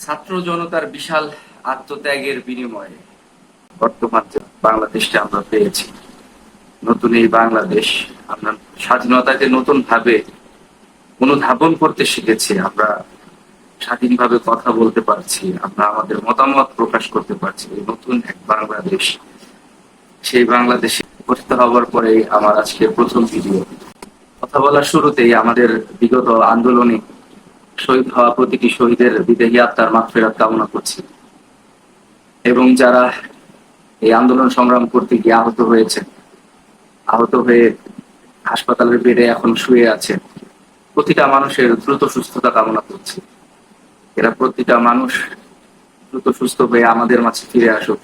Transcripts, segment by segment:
ছাত্র জনতার বিশাল আত্মত্যাগের বিনিময়ে বর্তমান যে বাংলাদেশটা আমরা পেয়েছি, নতুন এই বাংলাদেশ, আমরা স্বাধীনতাকে নতুন ভাবে অনুধাবন করতে শিখেছি। আমরা স্বাধীনভাবে কথা বলতে পারছি, আমরা আমাদের মতামত প্রকাশ করতে পারছি। এই নতুন এক বাংলাদেশ, সেই বাংলাদেশে উপস্থিত হওয়ার পরেই আমার আজকে প্রথম ভিডিও। কথা বলার শুরুতেই আমাদের বিগত আন্দোলনে শহীদ হওয়া প্রতিটি শহীদের বিদেহী আত্মার মাগফিরাত কামনা করছি, এবং যারা এই আন্দোলন সংগ্রাম করতে গিয়ে আহত হয়ে হাসপাতালের বেডে এখন শুয়ে আছে, প্রতিটা মানুষের দ্রুত সুস্থতা কামনা করছি। এরা প্রতিটা মানুষ দ্রুত সুস্থ হয়ে আমাদের মাঝে ফিরে আসুক।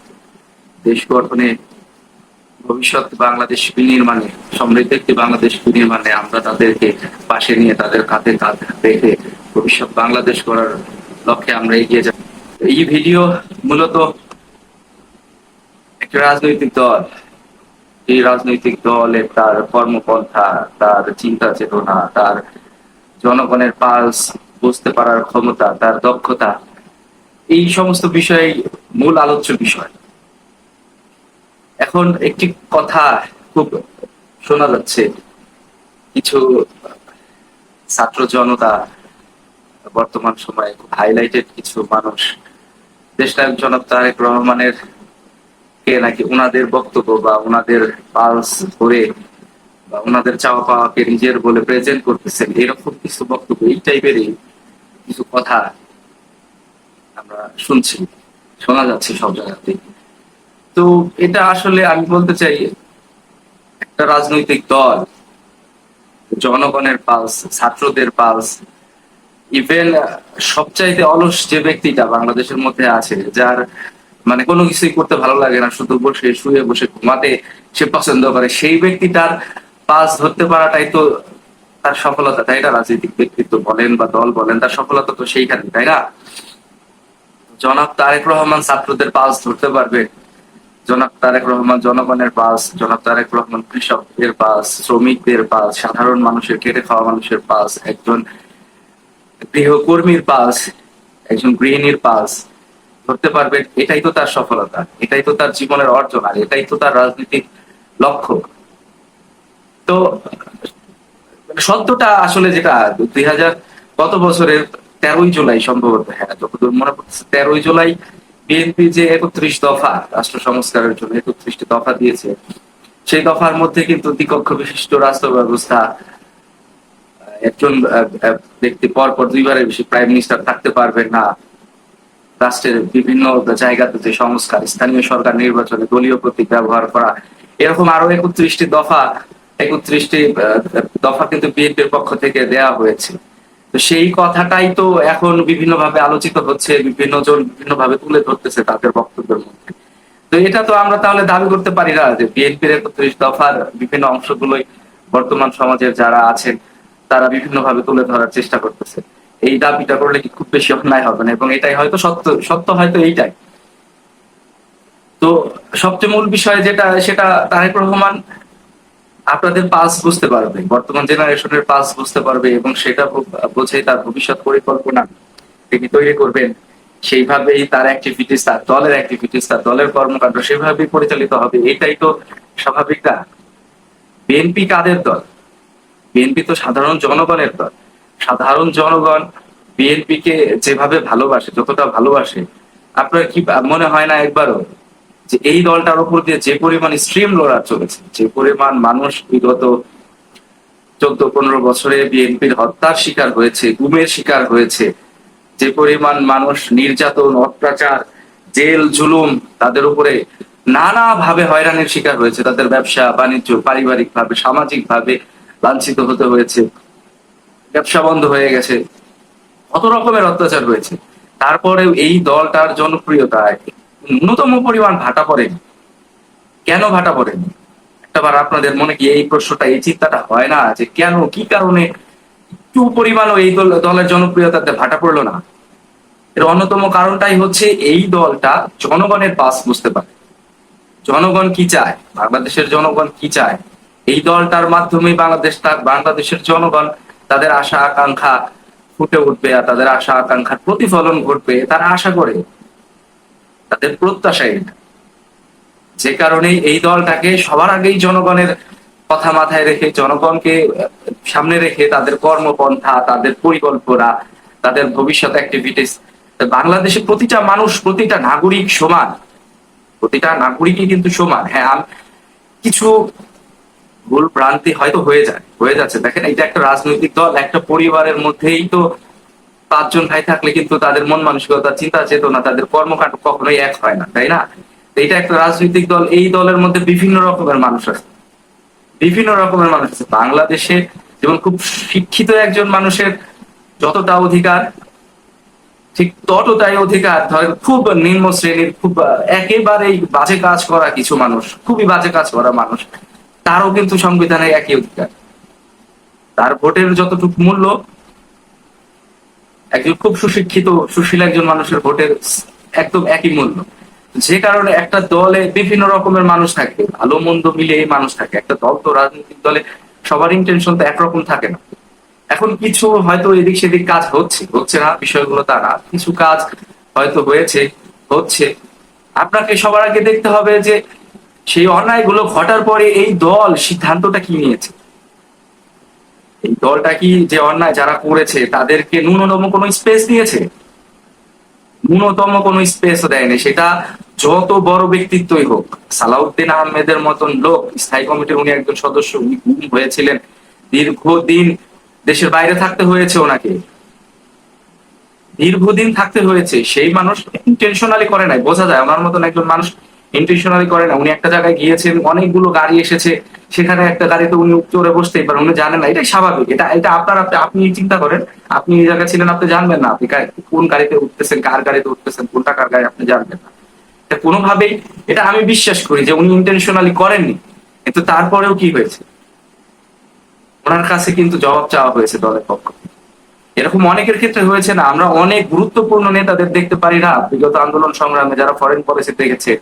দেশ গঠনে, ভবিষ্যৎ বাংলাদেশ বিনির্মাণে, সমৃদ্ধ একটি বাংলাদেশ বিনির্মাণে আমরা তাদেরকে পাশে নিয়ে, তাদের কাঁধে কাঁধ রেখে ভবিষ্যৎ বাংলাদেশ গড়ার লক্ষ্যে আমরা এগিয়ে যাব। এই ভিডিও মূলত একটা রাজনৈতিক দল, এই রাজনৈতিক দলের তার কর্মপন্থা, তার চিন্তা চেতনা, তার জনগণের পালস বুঝতে পারার ক্ষমতা, তার দক্ষতা, এই সমস্ত বিষয় মূল আলোচ্য বিষয়। এখন একটি কথা খুব শোনা যাচ্ছে, কিছু ছাত্র জনতা, বর্তমান সময়ে খুব হাইলাইটেড কিছু মানুষ দেশনায়ক জনাব তারেক রহমানের কে নাকি ওনাদের বক্তব্য বা ওনাদের পালস ধরে বা ওনাদের চাওয়া পাওয়াকে নিজের বলে প্রেজেন্ট করতেছেন। এরকম কিছু বক্তব্য, এই টাইপেরই কিছু কথা আমরা শুনছি, শোনা যাচ্ছে সব জায়গাতে। তো এটা আসলে আমি বলতে চাই, একটা রাজনৈতিক দল জনগণের পালস, ছাত্রদের পালস, ইভেন সবচাইতে অলস যে ব্যক্তিটা বাংলাদেশের মধ্যে আছে, যার মানে কোনো কিছুই করতে ভালো লাগে না, শুধু বসে শুয়ে বসে ঘুমাতে সে পছন্দ করে, সেই ব্যক্তিটার পালস ধরতে পারাটাই তো তার সফলতা, তাই না? রাজনৈতিক ব্যক্তিত্ব বলেন বা দল বলেন, তার সফলতা তো সেইখানে, তাই না? জনাব তারেক রহমান ছাত্রদের পালস ধরতে পারবে, জনাব তারেক রহমান জনগণের পালস, জনাব তারেক রহমান কৃষকদের পালস, শ্রমিকদের পালস, সাধারণ মানুষের, খেটে খাওয়া মানুষের পালস, একজন গৃহকর্মীর পালস, একজন গৃহিণীর পালস ধরতে পারবে। এটাই তো তার সফলতা, এটাই তো তার জীবনের অর্জন, আর এটাই তো তার রাজনৈতিক লক্ষ্য। তো সত্যটা আসলে যেটা 2000 গত বছরের 13ই জুলাই সম্ভবত, হ্যাঁ যতদূর মনে পড়ছে 13ই জুলাই বিএনপি যে 31 দফা রাষ্ট্র সংস্কারের জন্য 31টি দফা দিয়েছে, সেই দফার মধ্যে কিন্তু দ্বিকক্ষ বিশিষ্ট রাষ্ট্র ব্যবস্থা, একজন ব্যক্তি পরপর দুইবারের বেশি প্রাইম মিনিস্টার থাকতে পারবেন না, রাষ্ট্রের বিভিন্ন জায়গাতে যে সংস্কার, স্থানীয় সরকার নির্বাচনে দলীয় প্রতীক ব্যবহার করা, এরকম আরো 31টি দফা কিন্তু বিএনপির পক্ষ থেকে দেয়া হয়েছে। তো সেই কথাটাই তো এখন বিভিন্ন ভাবে আলোচিত হচ্ছে, বিভিন্ন জন বিভিন্ন ভাবে তুলে ধরতেছে তাদের বক্তব্যের মধ্যে। তো এটা তো আমরা তাহলে দাবি করতে পারি না যে বিএনপির 31 দফার বিভিন্ন অংশগুলোই বর্তমান সমাজের যারা আছেন তারা বিভিন্ন ভাবে তুলে ধরার চেষ্টা করতেছে। এই দাবিটা করলে কি খুব বেশি অন্যায় হবে না? এবং এটাই হয়তো সত্য, সত্য হয়তো এইটাই। তো সবচেয়ে মূল বিষয় যেটা, সেটা তারেক রহমান আপনাদের পালস বুঝতে পারবে, বর্তমান জেনারেশনের পালস বুঝতে পারবে, এবং সেটা বুঝে তার ভবিষ্যৎ পরিকল্পনা তিনি তৈরি করবেন। সেইভাবেই তার অ্যাক্টিভিটিস, তার দলের অ্যাক্টিভিটিস, তার দলের কর্মকাণ্ড সেভাবেই পরিচালিত হবে। এটাই তো স্বাভাবিক না? বিএনপি কাদের দল? বিএনপি তো সাধারণ জনগণের দল। সাধারণ জনগণ বিএনপি কে যেভাবে ভালোবাসে, যতটা ভালোবাসে, আপনার কি মনে হয় না একবারও যে এই দলটার উপর দিয়ে যে পরিমাণ স্ট্রিম লোডার চলেছে, যে পরিমাণ মানুষ বিগত 14-15 বছরে বিএনপির হত্যার শিকার হয়েছে, গুমের শিকার হয়েছে, যে পরিমাণ মানুষ নির্যাতন, অত্যাচার, জেল জুলুম, তাদের উপরে নানা ভাবে হয়রানির শিকার হয়েছে, তাদের ব্যবসা বাণিজ্য, পারিবারিক ভাবে, সামাজিক ভাবে লাঞ্ছিত হতে হয়েছে, ব্যবসা বন্ধ হয়ে গেছে, কত রকমের অত্যাচার হয়েছে, তারপরেও এই দলটার জনপ্রিয়তা ন্যূনতম পরিমাণ ভাটা পড়েনি। কেন ভাটা পড়েনি? একটাবার আপনাদের মনে কি এই প্রশ্নটা, এই চিন্তাটা হয় না যে কেন, কি কারণে একটু পরিমাণও এই দলের জনপ্রিয়তাতে ভাটা পড়লো না? এর অন্যতম কারণটাই হচ্ছে এই দলটা জনগণের পাস বুঝতে পারে। জনগণ কি চায়, বাংলাদেশের জনগণ কি চায়, এই দলটার মাধ্যমে বাংলাদেশের জনগণ তাদের আশা আকাঙ্ক্ষা ফুটে উঠবে আর তাদের আশা আকাঙ্ক্ষার প্রতিফলন ঘটবে, তারা আশা করে, তাদের প্রত্যাশা এটা। যে কারণে এই দলটাকে সবার আগেই জনগণের কথা মাথায় রেখে, জনগণকে সামনে রেখে তাদের কর্মপন্থা, তাদের পরিকল্পনা, তাদের ভবিষ্যৎ অ্যাক্টিভিটিস, বাংলাদেশের প্রতিটা মানুষ, প্রতিটা নাগরিক সমান, প্রতিটা নাগরিকই কিন্তু সমান। হ্যাঁ, কিছু ভুল ভ্রান্তি হয়তো হয়ে যাচ্ছে। দেখেন, এটা একটা রাজনৈতিক দল, একটা পরিবারের মধ্যেই তো 5 জন ভাই থাকলে কিন্তু তাদের মন মানসিকতা, চিন্তা চেতনা, তাদের কর্মকাণ্ড কখনোই এক হয় না, তাই না? এটা একটা রাজনৈতিক দল, এই দলের মধ্যে বিভিন্ন রকমের মানুষ আছে, বিভিন্ন রকমের মানুষ আছে। বাংলাদেশে যেমন খুব শিক্ষিত একজন মানুষের যতটা অধিকার, ঠিক ততটাই অধিকার ধরেন খুব নিম্ন শ্রেণীর, খুব একেবারেই বাজে কাজ করা কিছু মানুষ, খুবই বাজে কাজ করা মানুষ, তারও কিন্তু সংবিধানে একই অধিকার। তার ভোটের যতটুকু মূল্য একজন খুব সুশিক্ষিত সুশীল একজন মানুষের ভোটের একদম একই মূল্য। যে কারণে একটা দলে বিভিন্ন রকমের মানুষ থাকে, ভালো মন্দ মিলে মানুষ থাকে। একটা দল তো, রাজনৈতিক দলে সবার ইন্টেনশন তো একরকম থাকে না। এখন কিছু হয়তো এদিক সেদিক কাজ হচ্ছে না, বিষয়গুলো তা না, কিছু কাজ হয়তো হচ্ছে। আপনাকে সবার আগে দেখতে হবে যে সেই অন্যায়গুলো ঘটার পরে এই দল সিদ্ধান্তটা কি নিয়েছে। এই দলটা কি যে অন্যায় যারা করেছে তাদেরকে ন্যূনতম কোনো স্পেস দিয়েছে? ন্যূনতম কোনো স্পেসও দেয়নি। সেটা যত বড় ব্যক্তিত্বই হোক। সালাউদ্দিন আহমেদের মতন লোক, স্থায়ী কমিটির উনি একজন সদস্য, উনি গুম হয়েছিলেন, দীর্ঘদিন দেশের বাইরে থাকতে হয়েছে ওনাকে, দীর্ঘদিন থাকতে হয়েছে। সেই মানুষ ইন্টেনশনালি করে নাই, বোঝা যায়। আমার মতন একজন মানুষ ইন্টেনশনালি করে না। উনি একটা জায়গায় গিয়েছেন, অনেকগুলো গাড়ি এসেছে, সেখানে একটা গাড়িতে উনি চড়ে বসতেই পারেন, উনি জানেন না। এটাই স্বাভাবিক। এটা আপনি চিন্তা করেন, আপনি এই জায়গায় ছিলেন, আপনি জানবেন না আপনি কোন গাড়িতে উঠতেছেন, কার গাড়িতে উঠতেছেন, কোন টাকার গাড়ি, আপনি জানবেন না। কোনোভাবেই এটা আমি বিশ্বাস করি যে উনি ইন্টেনশনালি করেননি। কিন্তু তারপরেও কি হয়েছে, ওনার কাছে কিন্তু জবাব চাওয়া হয়েছে দলের পক্ষ থেকে। এরকম অনেকের ক্ষেত্রে হয়েছে না? আমরা অনেক গুরুত্বপূর্ণ নেতাদের দেখতে পারি না বিগত আন্দোলন সংগ্রামে, যারা ফরেন পলিসি দেখেছে,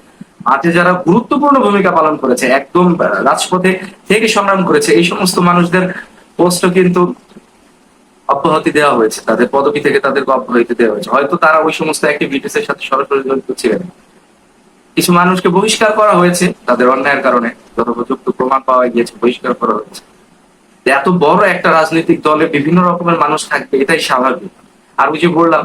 মাঠে যারা গুরুত্বপূর্ণ ভূমিকা পালন করেছে, একদম রাজপথে থেকে সংগ্রাম করেছে, এই সমস্ত মানুষদের পোস্ট কিন্তু অব্যাহতি দেওয়া হয়েছে, তাদের পদবি থেকে তাদেরকে অব্যাহতি দেওয়া হয়েছে। হয়তো তারা ওই সমস্ত অ্যাক্টিভিটিস এর সাথে সরাসরি জড়িত ছিলেন। কিছু মানুষকে বহিষ্কার করা হয়েছে তাদের অন্যায়ের কারণে, যথোপযুক্ত প্রমাণ পাওয়া গিয়েছে, বহিষ্কার করা হয়েছে। এত বড় একটা রাজনৈতিক দলে বিভিন্ন রকমের মানুষ থাকবে, এটাই স্বাভাবিক। আর ওই যে বললাম,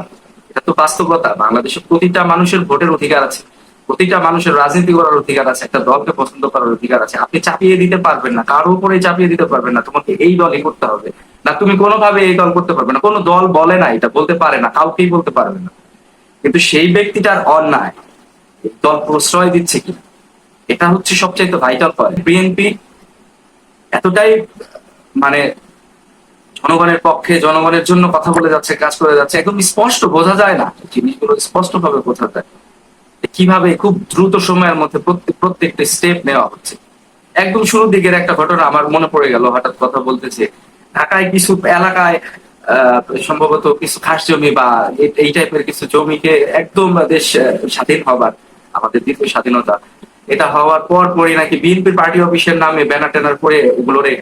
এটা তো বাস্তবতা। বাংলাদেশের প্রতিটা মানুষের ভোটের অধিকার আছে, প্রতিটা মানুষের রাজনীতি করার অধিকার আছে, একটা দলকে পছন্দ করার অধিকার আছে। আপনি চাপিয়ে দিতে পারবেন না, কারোর উপরে চাপিয়ে দিতে পারবেন না তোমাকে এই দলই করতে হবে, না তুমি কোনোভাবে এই দল করতে পারবে না। কোনো দল বলে না, এটা বলতে পারে না, কাউকেই বলতে পারবে না। কিন্তু সেই ব্যক্তিটার অন্যায় দল প্রশ্রয় দিচ্ছে কি, এটা হচ্ছে সবচাইতে ভাইটাল পয়েন্ট। বিএনপি এতটাই মানে জনগণের পক্ষে, জনগণের জন্য কথা বলে যাচ্ছে, কাজ করে যাচ্ছে, একদম স্পষ্ট বোঝা যায় না, জিনিসগুলো স্পষ্ট ভাবে বোঝা যায় কিভাবে খুব দ্রুত সময়ের মধ্যে প্রত্যেকটা স্টেপ নেওয়া হচ্ছে। একদম শুরুর দিকের একটা ঘটনা আমার মনে পড়ে গেল, হঠাৎ কথা বলতেছে। ঢাকায় কিছু এলাকায় সম্ভবত কিছু খাস জমি বা এই টাইপের কিছু জমিকে একদম দেশ স্বাধীন হবার, আমাদের দ্বিতীয় স্বাধীনতা এটা হওয়ার পর পরই নাকি বিএনপির পার্টি অফিসের নামে ব্যানার ট্যানার করে এগুলোরে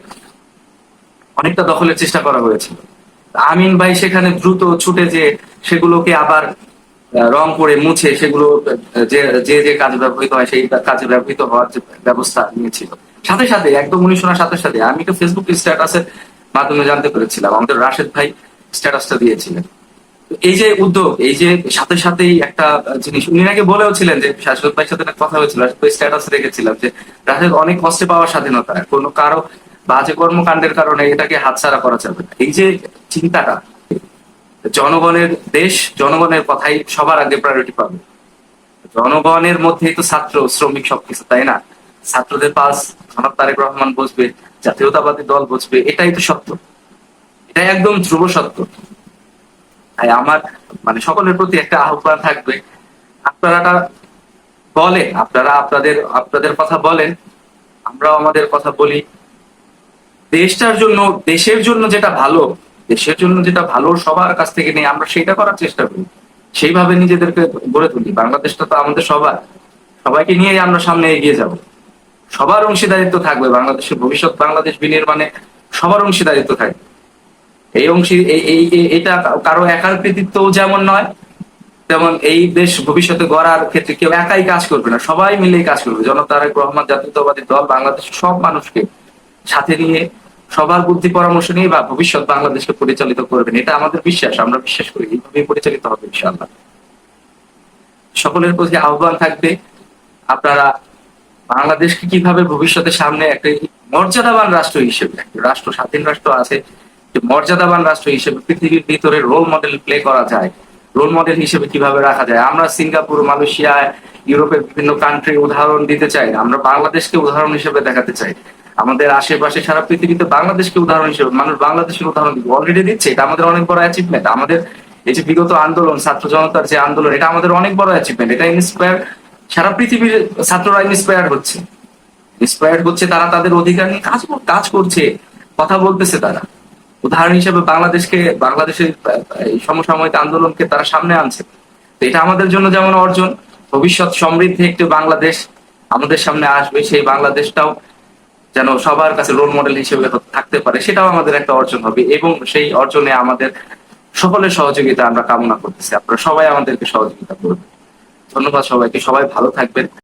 অনেকটা দখলের চেষ্টা করা হয়েছিল। আমিন ভাই সেখানে দ্রুত ছুটে যে সেগুলোকে আবার রং করে মুছে সেগুলো যে যে যে কাজে ব্যবহৃত হয় সেই কাজে ব্যবহৃত হওয়ার যে ব্যবস্থা নিয়েছিল, সাথে সাথে একদম উনি শোনার সাথে সাথে আমি তো ফেসবুক স্ট্যাটাসের মাধ্যমে জানতে পেরেছিলাম, আমাদের রাশেদ ভাই স্ট্যাটাসটা দিয়েছিলেন। এই যে উদ্যোগ, এই যে সাথে সাথেই একটা জিনিস উনি নাকি বলেও ছিলেন, যে রাশেদ ভাইয়ের সাথে কথা হয়েছিল, স্ট্যাটাস রেখেছিলাম যে রাশেদ অনেক কষ্টে পাওয়া স্বাধীনতা, কোনো কারো বাজে কর্মকাণ্ডের কারণে এটাকে হাতছাড়া করা যাবে না। এই যে চিন্তাটা, জনগণের দেশ, জনগণের কথাই সবার আগে প্রায়োরিটি পাবে। জনগণের মধ্যেই তো ছাত্র শ্রমিক সবকিছু, তাই না? ছাত্রদের পাশ জনাব তারেক রহমান বসবে, জাতীয়তাবাদী দল বসবে, এটাই তো সত্য, এটাই একদম ধ্রুব সত্য। তাই আমার মানে সকলের প্রতি একটা আহ্বান থাকবে, আপনারা বলেন, আপনারা আপনাদের আপনাদের কথা বলেন, আমরাও আমাদের কথা বলি। দেশটার জন্য, দেশের জন্য যেটা ভালো, দেশের জন্য যেটা ভালো সবার কাছ থেকে নিয়ে আমরা সেটা করার চেষ্টা করি, সেইভাবে নিজেদেরকে গড়ে তুলি। বাংলাদেশটা তো আমাদের সবার, সবাইকে নিয়েই আমরা সামনে এগিয়ে যাব। সবার অংশীদারিত্ব থাকবে বাংলাদেশের ভবিষ্যৎ, বাংলাদেশ বিনির্মাণে সবার অংশীদারিত্ব থাকবে। এই অংশী এটা কারো একার কৃতিত্ব যেমন নয়, তেমন এই দেশ ভবিষ্যতে গড়ার ক্ষেত্রে কেউ একাই কাজ করবে না, সবাই মিলেই কাজ করবে। জনাব তারেক রহমান জাতীয়তাবাদী দল বাংলাদেশের সব মানুষকে সাথে নিয়ে, সবার বুদ্ধি পরামর্শ নিয়ে বা ভবিষ্যৎ বাংলাদেশকে পরিচালিত করবেন, এটা আমাদের বিশ্বাস। আমরা বিশ্বাস করি এইভাবেই পরিচালিত হবে ইনশাআল্লাহ। সকলের প্রতি আহ্বান থাকবে, আপনারা বাংলাদেশকে কিভাবে ভবিষ্যতে সামনে একটা মর্যাদাবান রাষ্ট্র হিসেবে, একটা রাষ্ট্র, স্বাধীন রাষ্ট্র আছে, যে মর্যাদাবান রাষ্ট্র হিসেবে পৃথিবীর ভিতরে রোল মডেল প্লে করা যায়, রোল মডেল হিসেবে কিভাবে রাখা যায়। আমরা সিঙ্গাপুর, মালয়েশিয়া, ইউরোপের বিভিন্ন কান্ট্রি উদাহরণ দিতে চাই না, আমরা বাংলাদেশকে উদাহরণ হিসেবে দেখাতে চাই। আমাদের আশেপাশে সারা পৃথিবীতে বাংলাদেশকে উদাহরণ হিসেবে মানুষ বাংলাদেশের উদাহরণ দিব, অলরেডি দিচ্ছে। এটা আমাদের অনেক বড় অ্যাচিভমেন্ট। আমাদের এই যে বিগত আন্দোলন, ছাত্র জনতার যে আন্দোলন, এটা আমাদের অনেক বড় অ্যাচিভমেন্ট। এটা ইন্সপায়ার, সারা পৃথিবীর ছাত্ররা ইন্সপায়ার্ড হচ্ছে, তারা তাদের অধিকার নিয়ে কাজ করছে, কথা বলতেছে। তারা উদাহরণ হিসেবে বাংলাদেশের এই সমসাময়িক আন্দোলনকে তারা সামনে আনছে। তো এটা আমাদের জন্য যেমন অর্জন, ভবিষ্যৎ সমৃদ্ধি একটি বাংলাদেশ আমাদের সামনে আসবে, সেই বাংলাদেশটাও যেন সবার কাছে রোল মডেল হিসেবে থাকতে পারে, সেটাও আমাদের একটা অর্জন হবে। এবং সেই অর্জনে আমাদের সকলের সহযোগিতা আমরা কামনা করতেছি। আপনারা সবাই আমাদেরকে সহযোগিতা করবেন। ধন্যবাদ সবাইকে, সবাই ভালো থাকবেন।